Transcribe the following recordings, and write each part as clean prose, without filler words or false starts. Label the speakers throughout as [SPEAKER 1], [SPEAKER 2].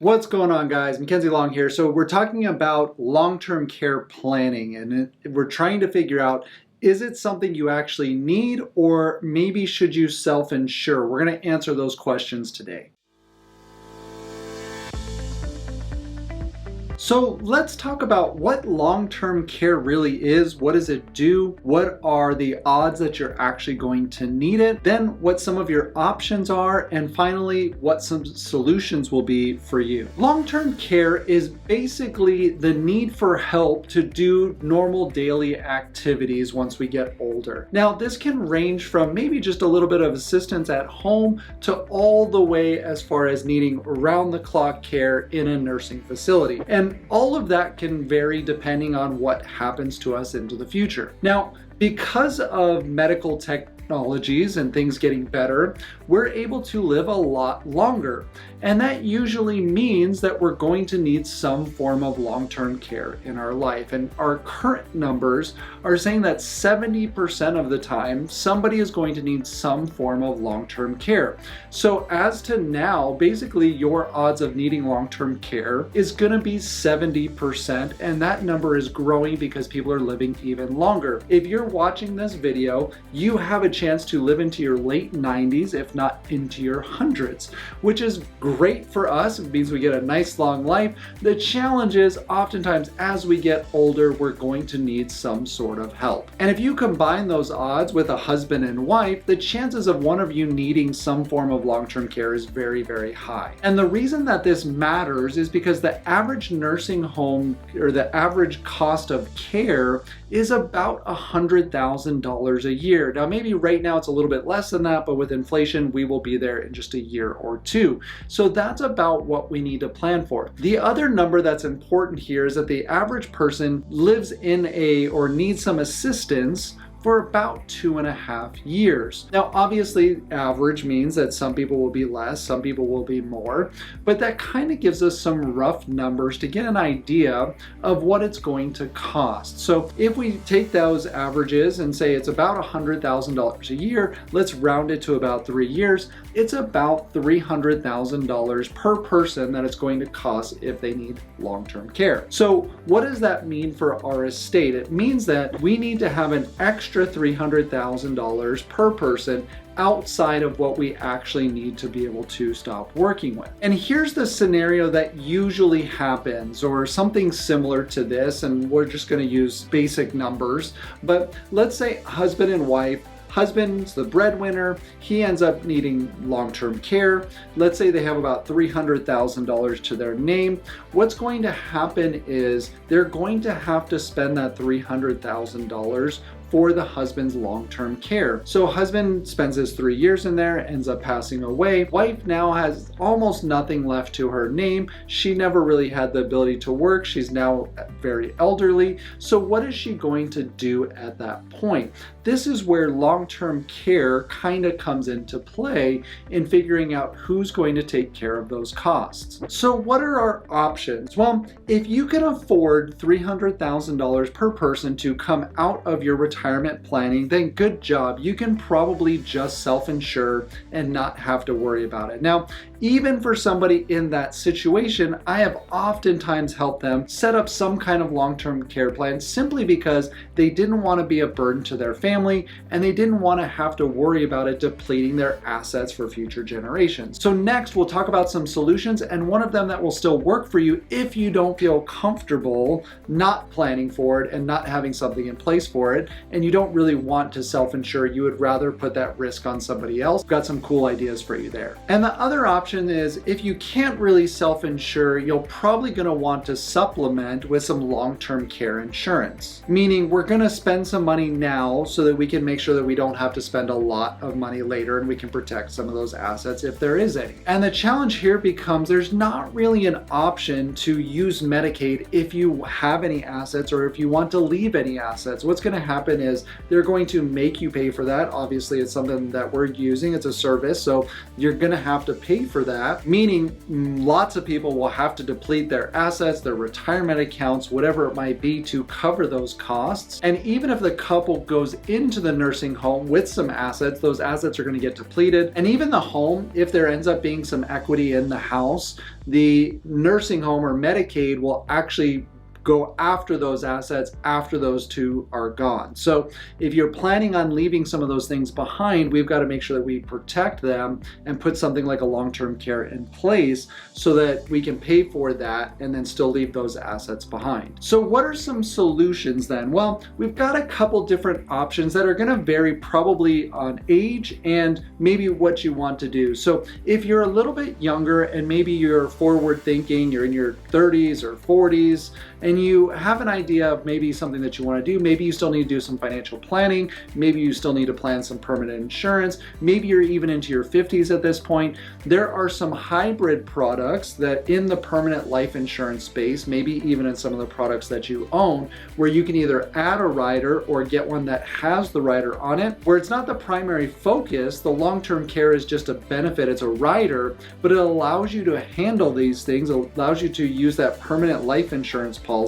[SPEAKER 1] What's going on, guys? Mackenzie Long here. So we're talking about long-term care planning, and we're trying to figure out, is it something you actually need, or maybe should you self-insure? We're going to answer those questions today. So let's talk about what long-term care really is. What does it do? What are the odds that you're actually going to need it? Then what some of your options are, and finally what some solutions will be for you. Long-term care is basically the need for help to do normal daily activities once we get older. Now, this can range from maybe just a little bit of assistance at home to all the way as far as needing around-the-clock care in a nursing facility. And all of that can vary depending on what happens to us into the future. Now, because of medical technologies and things getting better, we're able to live a lot longer. And that usually means that we're going to need some form of long-term care in our life. And our current numbers are saying that 70% of the time, somebody is going to need some form of long-term care. So as to now, basically your odds of needing long-term care is going to be 70%. And that number is growing because people are living even longer. If you're watching this video, you have a chance to live into your late 90s, if not into your hundreds, which is great for us. It means we get a nice long life. The challenge is oftentimes as we get older, we're going to need some sort of help. And if you combine those odds with a husband and wife, the chances of one of you needing some form of long-term care is very, very high. And the reason that this matters is because the average nursing home or the average cost of care is about $100,000 a year. Now, maybe right now it's a little bit less than that, but with inflation, we will be there in just a year or two. So that's about what we need to plan for. The other number that's important here is that the average person lives in or needs some assistance for about 2.5 years. Now, obviously, average means that some people will be less, some people will be more, but that kind of gives us some rough numbers to get an idea of what it's going to cost. So if we take those averages and say it's about $100,000 a year, let's round it to about 3 years, it's about $300,000 per person that it's going to cost if they need long-term care. So what does that mean for our estate? It means that we need to have an extra $300,000 per person outside of what we actually need to be able to stop working with. And here's the scenario that usually happens, or something similar to this, and we're just going to use basic numbers, but let's say husband and wife. Husband's the breadwinner, he ends up needing long-term care. Let's say they have about $300,000 to their name. What's going to happen is they're going to have to spend that $300,000 for the husband's long-term care. So husband spends his 3 years in there, ends up passing away. Wife now has almost nothing left to her name. She never really had the ability to work. She's now very elderly. So what is she going to do at that point? This is where long-term care kind of comes into play in figuring out who's going to take care of those costs. So what are our options? Well, if you can afford $300,000 per person to come out of your retirement planning, then good job. You can probably just self-insure and not have to worry about it. Now, even for somebody in that situation, I have oftentimes helped them set up some kind of long-term care plan simply because they didn't want to be a burden to their family and they didn't want to have to worry about it depleting their assets for future generations. So next, we'll talk about some solutions, and one of them that will still work for you if you don't feel comfortable not planning for it and not having something in place for it, and you don't really want to self-insure, you would rather put that risk on somebody else. Got some cool ideas for you there. And the other option is if you can't really self-insure, you're probably going to want to supplement with some long-term care insurance. Meaning we're going to spend some money now so that we can make sure that we don't have to spend a lot of money later and we can protect some of those assets if there is any. And the challenge here becomes there's not really an option to use Medicaid if you have any assets or if you want to leave any assets. What's going to happen is they're going to make you pay for that. Obviously, it's something that we're using. It's a service, so you're going to have to pay for for that, meaning lots of people will have to deplete their assets, their retirement accounts, whatever it might be, to cover those costs. And even if the couple goes into the nursing home with some assets, those assets are going to get depleted. And even the home, if there ends up being some equity in the house, the nursing home or Medicaid will actually go after those assets after those two are gone. So if you're planning on leaving some of those things behind, we've got to make sure that we protect them and put something like a long-term care in place so that we can pay for that and then still leave those assets behind. So what are some solutions then? Well, we've got a couple different options that are going to vary probably on age and maybe what you want to do. So if you're a little bit younger and maybe you're forward thinking, you're in your 30s or 40s, and you have an idea of maybe something that you want to do, maybe you still need to do some financial planning, maybe you still need to plan some permanent insurance, maybe you're even into your 50s at this point, there are some hybrid products that in the permanent life insurance space, maybe even in some of the products that you own, where you can either add a rider or get one that has the rider on it, where it's not the primary focus, the long-term care is just a benefit, it's a rider, but it allows you to handle these things, it allows you to use that permanent life insurance policy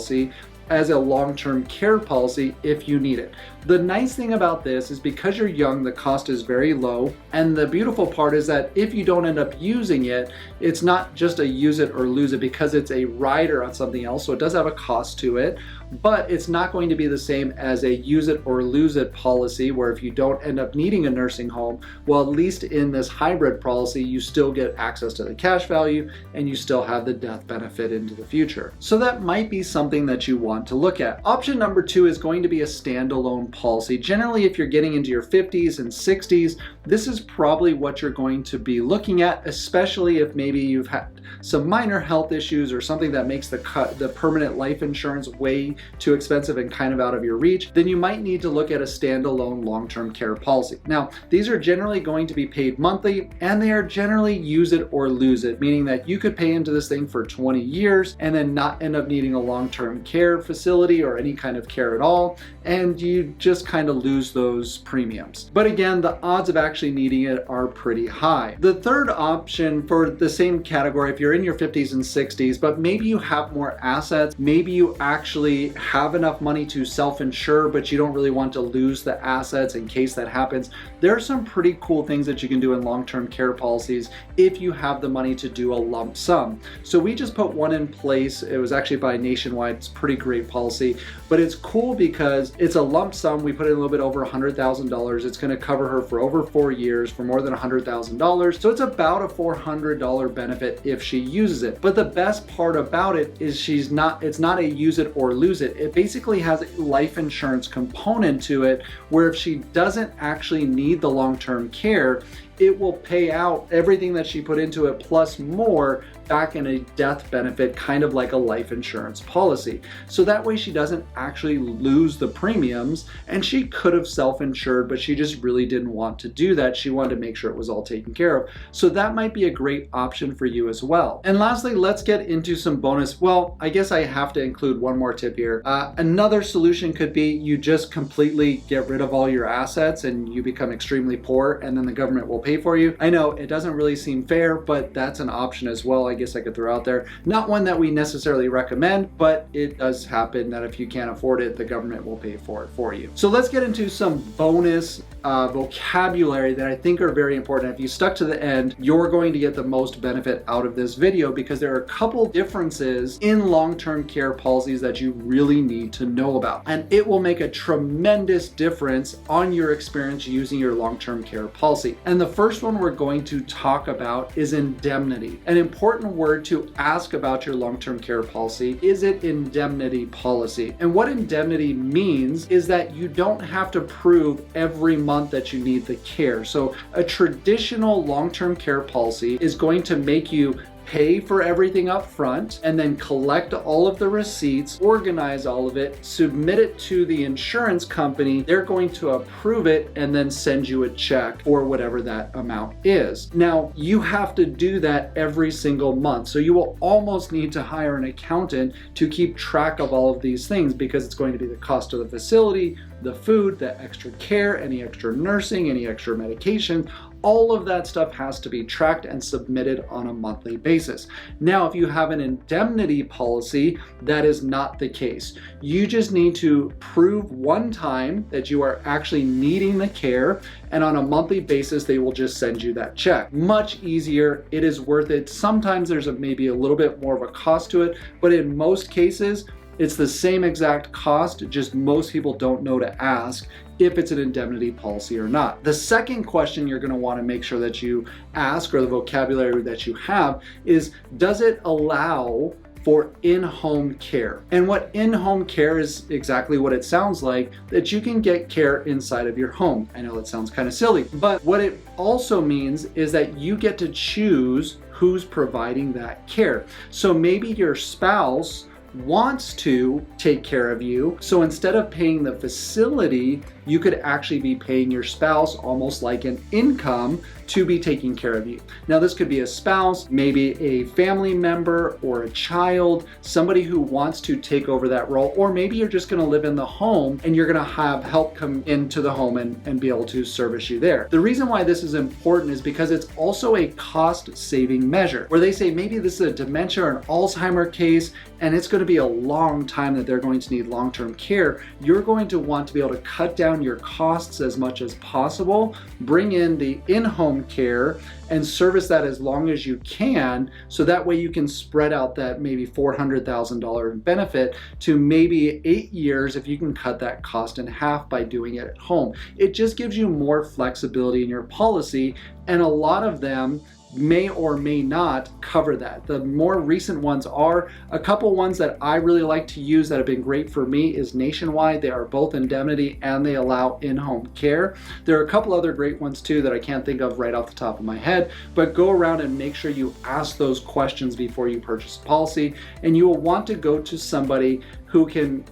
[SPEAKER 1] as a long-term care policy if you need it. The nice thing about this is because you're young, the cost is very low. And the beautiful part is that if you don't end up using it, it's not just a use it or lose it because it's a rider on something else. So it does have a cost to it, but it's not going to be the same as a use it or lose it policy where if you don't end up needing a nursing home, well, at least in this hybrid policy, you still get access to the cash value and you still have the death benefit into the future. So that might be something that you want to look at. Option number 2 is going to be a standalone policy. Generally, if you're getting into your 50s and 60s, this is probably what you're going to be looking at, especially if maybe you've had some minor health issues or something that makes the permanent life insurance way too expensive and kind of out of your reach, then you might need to look at a standalone long-term care policy. Now, these are generally going to be paid monthly and they are generally use it or lose it, meaning that you could pay into this thing for 20 years and then not end up needing a long-term care facility or any kind of care at all, and you just kind of lose those premiums. But again, the odds of actually needing it are pretty high. The third option for the same category, if you're in your 50s and 60s, but maybe you have more assets, maybe you actually have enough money to self-insure, but you don't really want to lose the assets in case that happens, there are some pretty cool things that you can do in long-term care policies if you have the money to do a lump sum. So we just put one in place. It was actually by Nationwide. It's a pretty great policy, but it's cool because it's a lump sum. We put in a little bit over $100,000. It's going to cover her for over 4 years for more than $100,000. So it's about a $400 benefit if she uses it. But the best part about it is it's not a use it or lose it. It basically has a life insurance component to it where if she doesn't actually need the long-term care, it will pay out everything that she put into it plus more back in a death benefit, kind of like a life insurance policy. So that way she doesn't actually lose the premiums, and she could have self-insured, but she just really didn't want to do that. She wanted to make sure it was all taken care of. So that might be a great option for you as well. And lastly, let's get into some bonus. Well, I guess I have to include one more tip here. Another solution could be you just completely get rid of all your assets and you become extremely poor and then the government will pay for you. I know it doesn't really seem fair, but that's an option as well. I guess I could throw out there. Not one that we necessarily recommend, but it does happen that if you can't afford it, the government will pay for it for you. So let's get into some bonus vocabulary that I think are very important. If you stuck to the end, you're going to get the most benefit out of this video because there are a couple differences in long-term care policies that you really need to know about. And it will make a tremendous difference on your experience using your long-term care policy. And the first one we're going to talk about is indemnity. An important word to ask about your long-term care policy, is it indemnity policy? And what indemnity means is that you don't have to prove every month that you need the care. So a traditional long-term care policy is going to make you pay for everything up front and then collect all of the receipts, organize all of it, submit it to the insurance company. They're going to approve it and then send you a check for whatever that amount is. Now, you have to do that every single month. So you will almost need to hire an accountant to keep track of all of these things because it's going to be the cost of the facility, the food, the extra care, any extra nursing, any extra medication, All of that stuff has to be tracked and submitted on a monthly basis. Now, if you have an indemnity policy, that is not the case. You just need to prove one time that you are actually needing the care, and on a monthly basis, they will just send you that check. Much easier. It is worth it. Sometimes there's maybe a little bit more of a cost to it, but in most cases, it's the same exact cost, just most people don't know to ask if it's an indemnity policy or not. The second question you're going to want to make sure that you ask, or the vocabulary that you have, is does it allow for in-home care? And what in-home care is exactly what it sounds like, that you can get care inside of your home. I know that sounds kind of silly, but what it also means is that you get to choose who's providing that care. So maybe your spouse wants to take care of you. So instead of paying the facility, you could actually be paying your spouse almost like an income to be taking care of you. Now, this could be a spouse, maybe a family member or a child, somebody who wants to take over that role, or maybe you're just gonna live in the home and you're gonna have help come into the home and be able to service you there. The reason why this is important is because it's also a cost-saving measure, where they say maybe this is a dementia or an Alzheimer case, and it's gonna be a long time that they're going to need long-term care. You're going to want to be able to cut down your costs as much as possible, bring in the in-home care and service that as long as you can, so that way you can spread out that maybe $400,000 in benefit to maybe 8 years if you can cut that cost in half by doing it at home. It just gives you more flexibility in your policy, and a lot of them may or may not cover that. The more recent ones are, a couple ones that I really like to use that have been great for me is Nationwide. They are both indemnity and they allow in-home care. There are a couple other great ones too that I can't think of right off the top of my head, but go around and make sure you ask those questions before you purchase a policy, and you will want to go to somebody who can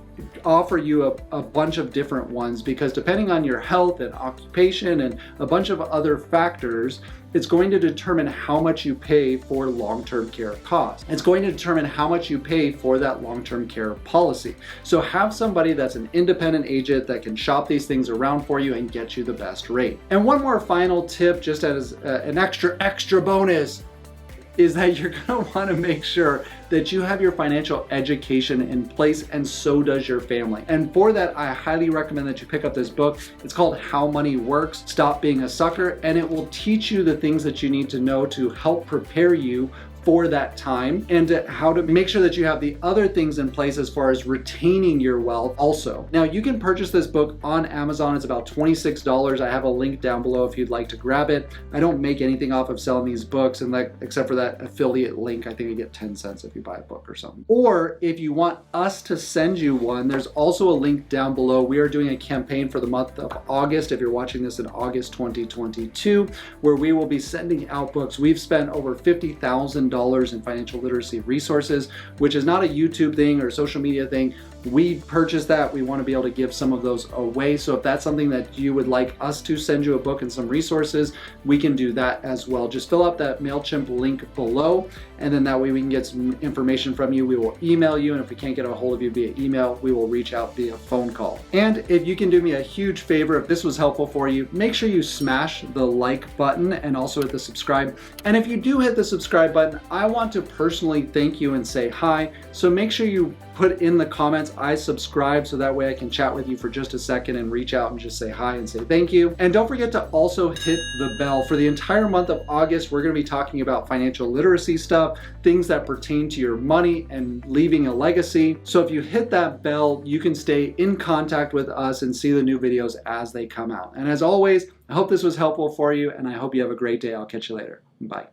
[SPEAKER 1] offer you a bunch of different ones, because depending on your health and occupation and a bunch of other factors, it's going to determine how much you pay for long-term care costs. It's going to determine how much you pay for that long-term care policy. So have somebody that's an independent agent that can shop these things around for you and get you the best rate. And one more final tip, just as an extra bonus, is that you're gonna wanna make sure that you have your financial education in place, and so does your family. And for that, I highly recommend that you pick up this book. It's called How Money Works, Stop Being a Sucker, and it will teach you the things that you need to know to help prepare you for that time, and how to make sure that you have the other things in place as far as retaining your wealth also. Now, you can purchase this book on Amazon. It's about $26. I have a link down below if you'd like to grab it. I don't make anything off of selling these books, and except for that affiliate link, I think you get 10 cents if you buy a book or something. Or if you want us to send you one, there's also a link down below. We are doing a campaign for the month of August, if you're watching this in August 2022, where we will be sending out books. We've spent over $50,000 in financial literacy resources, which is not a YouTube thing or a social media thing. We purchased that. We want to be able to give some of those away. So if that's something that you would like us to send you a book and some resources, we can do that as well. Just fill out that MailChimp link below, and then that way we can get some information from you. We will email you, and if we can't get a hold of you via email, we will reach out via phone call. And if you can do me a huge favor, if this was helpful for you, make sure you smash the like button and also hit the subscribe. And if you do hit the subscribe button, I want to personally thank you and say hi. So make sure you put in the comments, I subscribe, so that way I can chat with you for just a second and reach out and just say hi and say thank you. And don't forget to also hit the bell. For the entire month of August, we're gonna be talking about financial literacy stuff, things that pertain to your money and leaving a legacy. So if you hit that bell, you can stay in contact with us and see the new videos as they come out. And as always, I hope this was helpful for you, and I hope you have a great day. I'll catch you later. Bye.